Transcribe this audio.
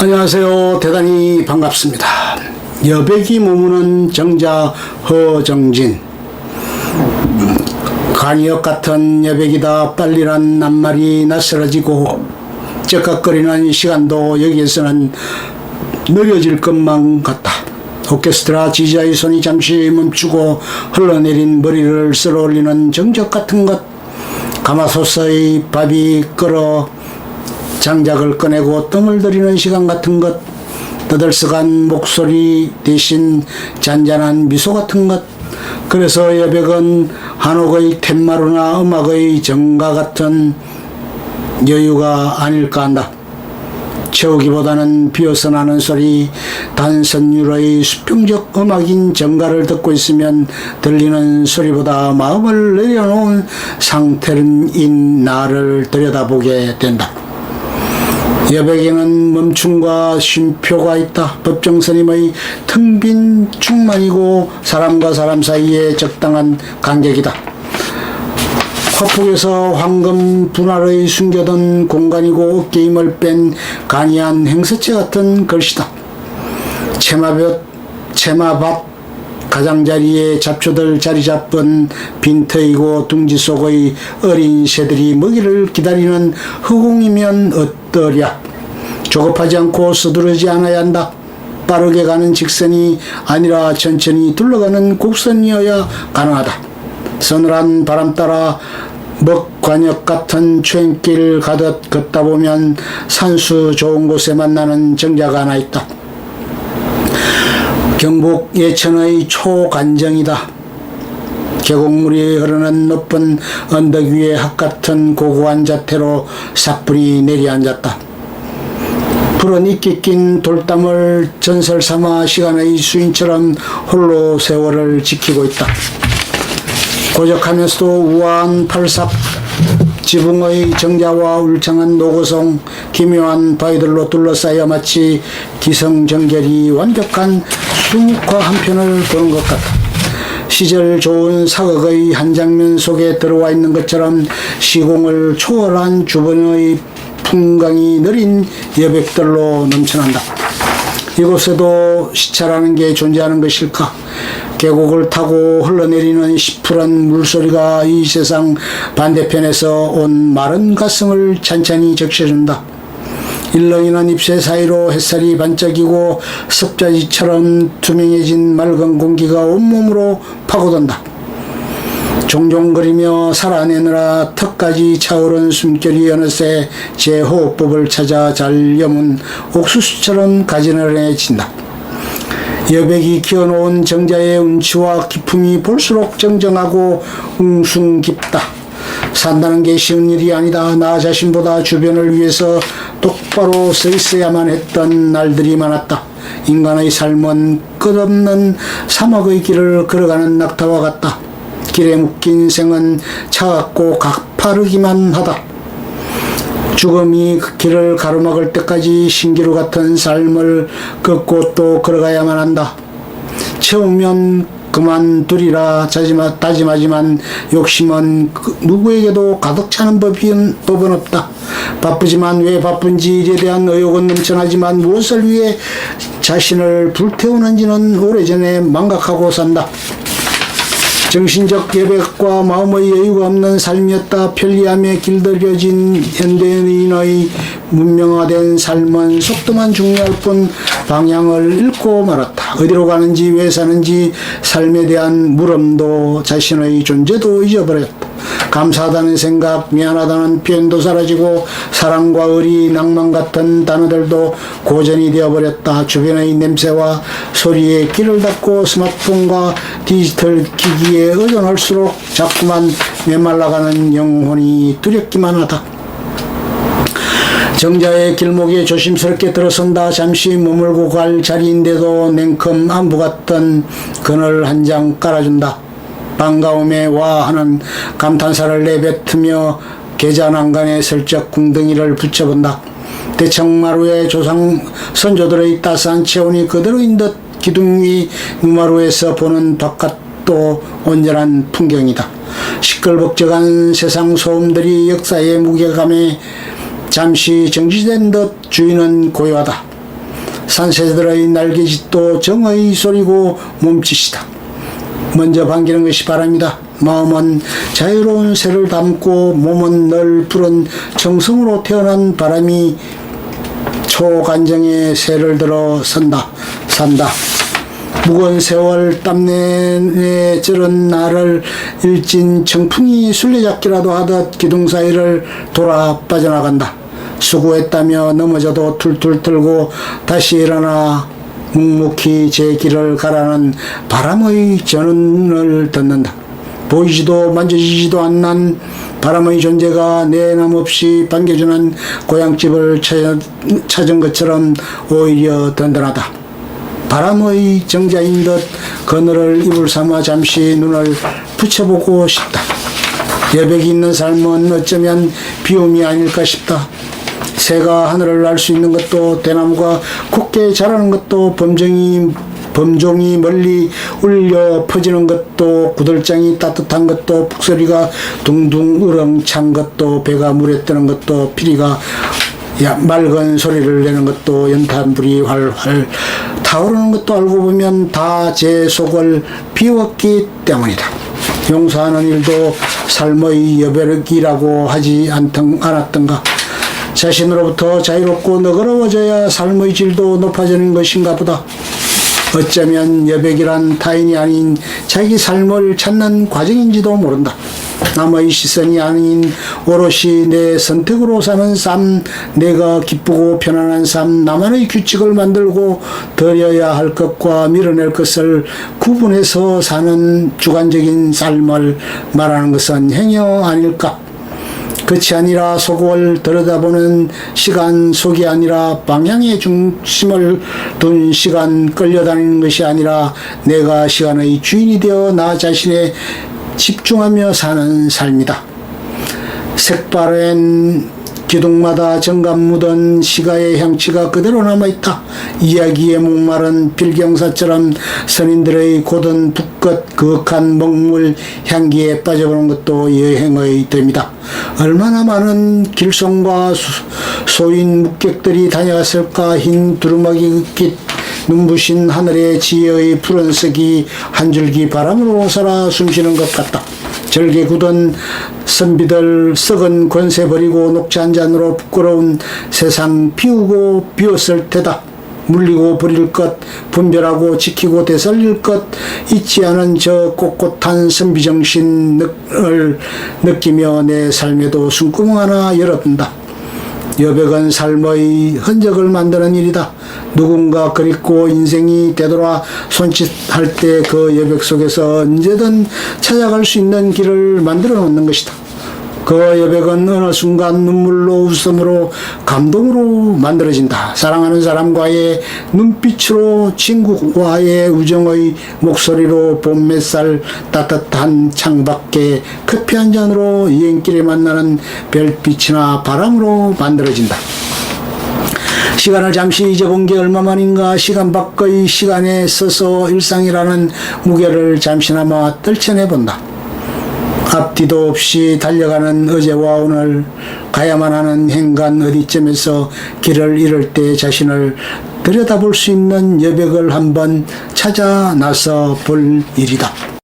안녕하세요. 대단히 반갑습니다. 여백이 머무는 정자 허정진. 간이역 같은 여백이다 빨리란 낱말이 낯설어지고 쩍깍거리는 시간도 여기에서는 느려질 것만 같다. 오케스트라 지휘자의 손이 잠시 멈추고 흘러내린 머리를 쓸어올리는 정적 같은 것, 가마솥의 밥이 끓어 장작을 꺼내고 뜸을 들이는 시간 같은 것, 떠들썩한 목소리 대신 잔잔한 미소 같은 것. 그래서 여백은 한옥의 툇마루나 음악의 정가 같은 여유가 아닐까 한다. 채우기보다는 비어서 나는 소리, 단선율의 수평적 음악인 정가를 듣고 있으면 들리는 소리보다 마음을 내려놓은 상태인 나를 들여다보게 된다. 여백에는 멈춤과 쉼표가 있다. 법정스님의 텅 빈 충만이고 사람과 사람 사이에 적당한 간격이다. 화폭에서 황금 분할의 숨겨둔 공간이고 어깨힘을 뺀 간이한 행서체 같은 글씨다. 채마밭 가장자리에 잡초들 자리 잡은 빈터이고 둥지 속의 어린 새들이 먹이를 기다리는 허공이면 어떠랴. 조급하지 않고 서두르지 않아야 한다. 빠르게 가는 직선이 아니라 천천히 둘러가는 곡선이어야 가능하다. 서늘한 바람 따라 먹관역 같은 추행길 가듯 걷다 보면 산수 좋은 곳에 만나는 정자가 하나 있다. 경북 예천의 초간정이다. 계곡물이 흐르는 높은 언덕 위에 학 같은 고고한 자태로 삿불이 내려앉았다. 불은 이끼 낀 돌담을 전설 삼아 시간의 수인처럼 홀로 세월을 지키고 있다. 고적하면서도 우아한 팔삭 지붕의 정자와 울창한 노고성, 기묘한 바위들로 둘러싸여 마치 기성정결이 완벽한 수묵화 한 편을 보는 것 같다. 시절 좋은 사극의 한 장면 속에 들어와 있는 것처럼 시공을 초월한 주변의 풍광이 느린 여백들로 넘쳐난다. 이곳에도 시차라는 게 존재하는 것일까? 계곡을 타고 흘러내리는 시푸른 물소리가 이 세상 반대편에서 온 마른 가슴을 찬찬히 적셔준다. 일렁이는 잎새 사이로 햇살이 반짝이고 습자지처럼 투명해진 맑은 공기가 온몸으로 파고든다. 종종거리며 살아내느라 턱까지 차오른 숨결이 어느새 제 호흡법을 찾아 잘 여문 옥수수처럼 가지런해진다. 여백이 키워놓은 정자의 운치와 기품이 볼수록 정정하고 웅숭 깊다. 산다는 게 쉬운 일이 아니다. 나 자신보다 주변을 위해서 똑바로 서 있어야만 했던 날들이 많았다. 인간의 삶은 끝없는 사막의 길을 걸어가는 낙타와 같다. 길에 묶인 생은 차갑고 가파르기만 하다. 죽음이 그 길을 가로막을 때까지 신기루 같은 삶을 걷고 또 걸어가야만 한다. 채우면 그만두리라 다짐하지만 욕심은 누구에게도 가득 차는 법은 없다. 바쁘지만 왜 바쁜지 일에 대한 의욕은 넘쳐나지만 무엇을 위해 자신을 불태우는지는 오래전에 망각하고 산다. 정신적 여백과 마음의 여유가 없는 삶이었다. 편리함에 길들여진 현대인의 문명화된 삶은 속도만 중요할 뿐 방향을 잃고 말았다. 어디로 가는지 왜 사는지 삶에 대한 물음도 자신의 존재도 잊어버렸다. 감사하다는 생각, 미안하다는 표현도 사라지고 사랑과 의리, 낭만 같은 단어들도 고전이 되어버렸다. 주변의 냄새와 소리에 귀를 닫고 스마트폰과 디지털 기기에 의존할수록 자꾸만 메말라가는 영혼이 두렵기만 하다. 정자의 길목에 조심스럽게 들어선다. 잠시 머물고 갈 자리인데도 냉큼 안부 같던 그늘 한 장 깔아준다. 반가움에 와 하는 감탄사를 내뱉으며 계자 난간에 슬쩍 궁둥이를 붙여본다. 대청마루에 선조들의 따스한 체온이 그대로인 듯 기둥 위 누마루에서 보는 바깥도 온전한 풍경이다. 시끌벅적한 세상 소음들이 역사의 무게감에 잠시 정지된 듯 주인은 고요하다. 산새들의 날개짓도 정의 소리고 몸짓이다. 먼저 반기는 것이 바람이다. 마음은 자유로운 새를 담고 몸은 널 푸른 정성으로 태어난 바람이 초간정의 새를 들어 산다. 무거운 세월 땀내에 저런 나를 일진 청풍이 술래잡기라도 하듯 기둥 사이를 돌아 빠져나간다. 수고했다며 넘어져도 툴툴 틀고 다시 일어나 묵묵히 제 길을 가라는 바람의 전운을 듣는다. 보이지도 만져지지도 않는 바람의 존재가 내 남 없이 반겨주는 고향집을 찾은 것처럼 오히려 든든하다. 바람의 정자인 듯 그늘을 이불 삼아 잠시 눈을 붙여보고 싶다. 여백이 있는 삶은 어쩌면 비움이 아닐까 싶다. 새가 하늘을 날 수 있는 것도 대나무가 곱게 자라는 것도 범종이 멀리 울려 퍼지는 것도 구들장이 따뜻한 것도 북소리가 둥둥 우렁찬 것도 배가 물에 뜨는 것도 피리가 맑은 소리를 내는 것도 연탄불이 활활 타오르는 것도 알고 보면 다 제 속을 비웠기 때문이다. 용서하는 일도 삶의 여백이라고 하지 않았던가. 자신으로부터 자유롭고 너그러워져야 삶의 질도 높아지는 것인가 보다. 어쩌면 여백이란 타인이 아닌 자기 삶을 찾는 과정인지도 모른다. 남의 시선이 아닌 오롯이 내 선택으로 사는 삶, 내가 기쁘고 편안한 삶, 나만의 규칙을 만들고 드려야 할 것과 밀어낼 것을 구분해서 사는 주관적인 삶을 말하는 것은 행여 아닐까? 끝이 아니라 속을 들여다보는 시간, 속이 아니라 방향의 중심을 둔 시간, 끌려다니는 것이 아니라 내가 시간의 주인이 되어 나 자신에 집중하며 사는 삶이다. 색바랜 기둥마다 정감 묻은 시가의 향취가 그대로 남아있다. 이야기에 목마른 필경사처럼 선인들의 고든 붓끝 그윽한 먹물 향기에 빠져보는 것도 여행의 됨이다. 얼마나 많은 길송과 소인 묵객들이 다녀갔을까. 흰 두루마기 깃 눈부신 하늘의 지혜의 푸른색이 한 줄기 바람으로 살아 숨쉬는 것 같다. 절개 굳은 선비들 썩은 권세 버리고 녹차 한 잔으로 부끄러운 세상 비우고 비웠을 테다. 물리고 버릴 것, 분별하고 지키고 되살릴 것 잊지 않은 저 꼿꼿한 선비정신을 느끼며 내 삶에도 숨구멍 하나 열어둔다. 여백은 삶의 흔적을 만드는 일이다. 누군가 그립고 인생이 되돌아 손짓할 때 그 여백 속에서 언제든 찾아갈 수 있는 길을 만들어 놓는 것이다. 그 여백은 어느 순간 눈물로 웃음으로 감동으로 만들어진다. 사랑하는 사람과의 눈빛으로 친구와의 우정의 목소리로 봄햇살 따뜻한 창밖에 커피 한 잔으로 여행길에 만나는 별빛이나 바람으로 만들어진다. 시간을 잠시 잊어본 게 얼마만인가. 시간 밖의 시간에 서서 일상이라는 무게를 잠시나마 떨쳐내본다. 앞뒤도 없이 달려가는 어제와 오늘, 가야만 하는 행간 어디쯤에서 길을 잃을 때 자신을 들여다볼 수 있는 여백을 한번 찾아 나서 볼 일이다.